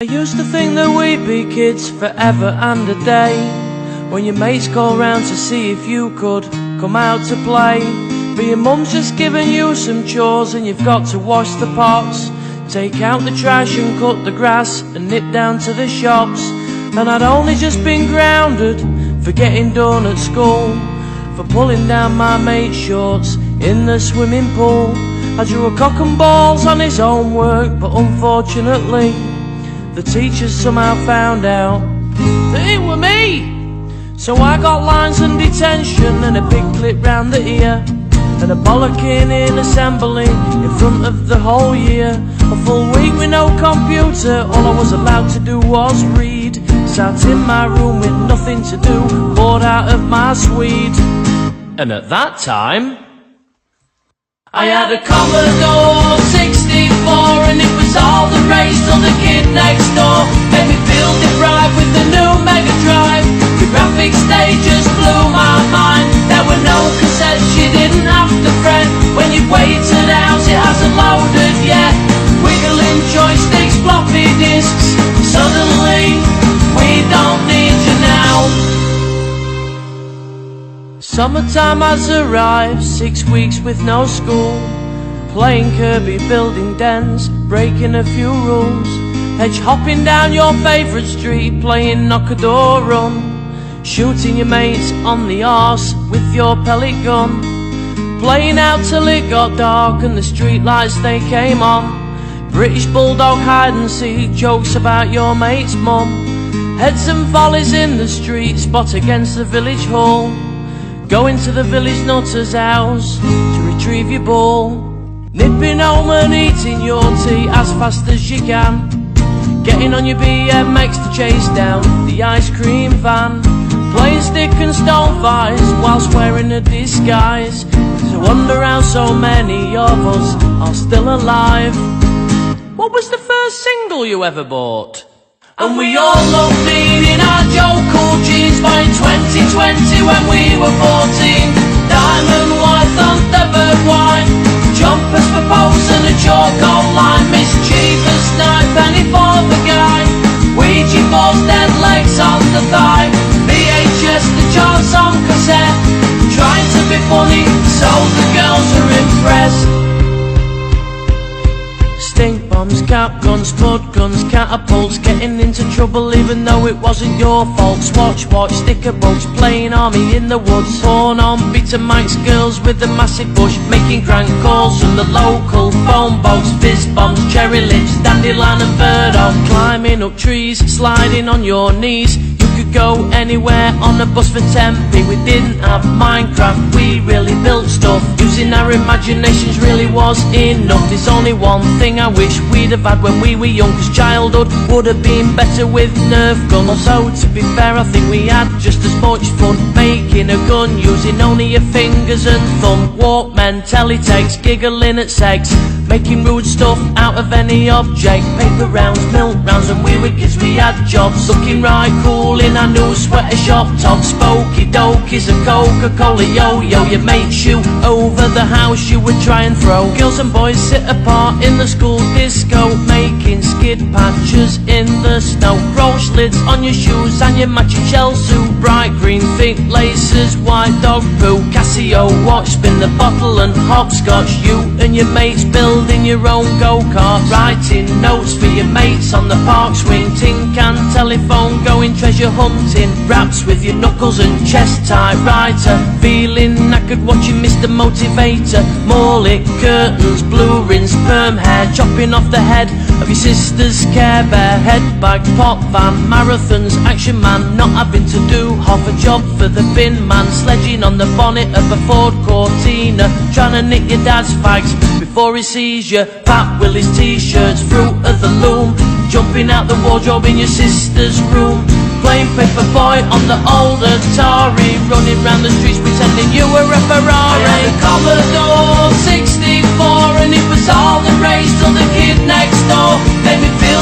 I used to think that we'd be kids forever and a day, when your mates call round to see if you could come out to play. But your mum's just given you some chores and you've got to wash the pots, take out the trash and cut the grass and nip down to the shops. And I'd only just been grounded for getting done at school, for pulling down my mate's shorts in the swimming pool. I drew a cock and balls on his homework, but unfortunately the teachers somehow found out that it were me. So I got lines and detention and a big clip round the ear, and a bollocking in assembly in front of the whole year. A full week with no computer, all I was allowed to do was read. Sat in my room with nothing to do, bored out of my Swede. And at that time I had a Commodore 64, and it was all the rage till the kid next door made me feel deprived with the new Mega Drive. The graphics, they just blew my mind. There were no cassettes, you didn't have to fret. When you waited out, it hasn't loaded yet. Wiggling joysticks, floppy disks, suddenly we don't need you now. Summertime has arrived, 6 weeks with no school, playing Kirby, building dens, breaking a few rules, hedge hopping down your favourite street, playing knock-a-door run, shooting your mates on the arse with your pellet gun, playing out till it got dark and the street lights they came on, British bulldog hide and seek, jokes about your mate's mum, heads and volleys in the street, spot against the village hall, going to the village nutter's house to retrieve your ball, nipping home and eating your tea as fast as you can, getting on your BMX to chase down the ice cream van, playing stick and stone fights whilst wearing a disguise. To wonder how so many of us are still alive. What was the first single you ever bought? And we all loved being in our Joe Cool jeans, buying 2020 when we were 14. Diamond white, Thunderbird white, jumpers for pose and a chalk line. Mischievous night, penny for the guy, Ouija boards, dead legs on the thigh. VHS, the charts on cassette, trying to be funny so the girls are impressed. Stink bombs, cap guns, spud guns, catapults, getting into trouble even though it wasn't your fault. Swatch, sticker books, playing army in the woods, porn on Betamax, girls with a massive bush, making crank calls from the local phone box, fizz bombs, cherry lips, dandelion and burdock, climbing up trees, sliding on your knees. You could go anywhere on a bus for 10p. We didn't have Minecraft, we really built stuff, using our imaginations really was enough. There's only one thing I wish we'd have had when we were young, cause childhood would have been better with Nerf guns. Also, to be fair, I think we had just as much fun making a gun using only your fingers and thumb. Walkmen, teletext, giggling at sex, making rude stuff out of any object. Paper rounds, milk rounds, and we were kids, we had jobs, looking right cool in our new sweater shop tops. Spokey dokies, a Coca-Cola yo-yo, your mate shoot over the house you would try and throw. Girls and boys sit apart in the school disco, making skid patches in the snow. Roach lids on your shoes and your matching shell suit, bright green thick laces, white dog poo, Casio watch, spin the bottle and hopscotch. You and your mates building your own go-kart, writing notes for your mates on the park swing, tin can telephone, going treasure hunting, raps with your knuckles and chest typewriter, feeling knackered watching Mr. Motivator, Morley curtains, blue rinse, perm hair, chopping off the head of your sister's Care Bear, head bag, pop van, marathons, Action Man, not having to do half a job for the bin man, sledging on the bonnet of a Ford Cortina, trying to nick your dad's fags before he sees you, Pat Willie's t-shirts, fruit of the loom, jumping out the wardrobe in your sister's room, playing Paperboy on the old Atari, running round the streets pretending you were a Ferrari. I had a Commodore 64 and it was all the rage till the kid next door made me feel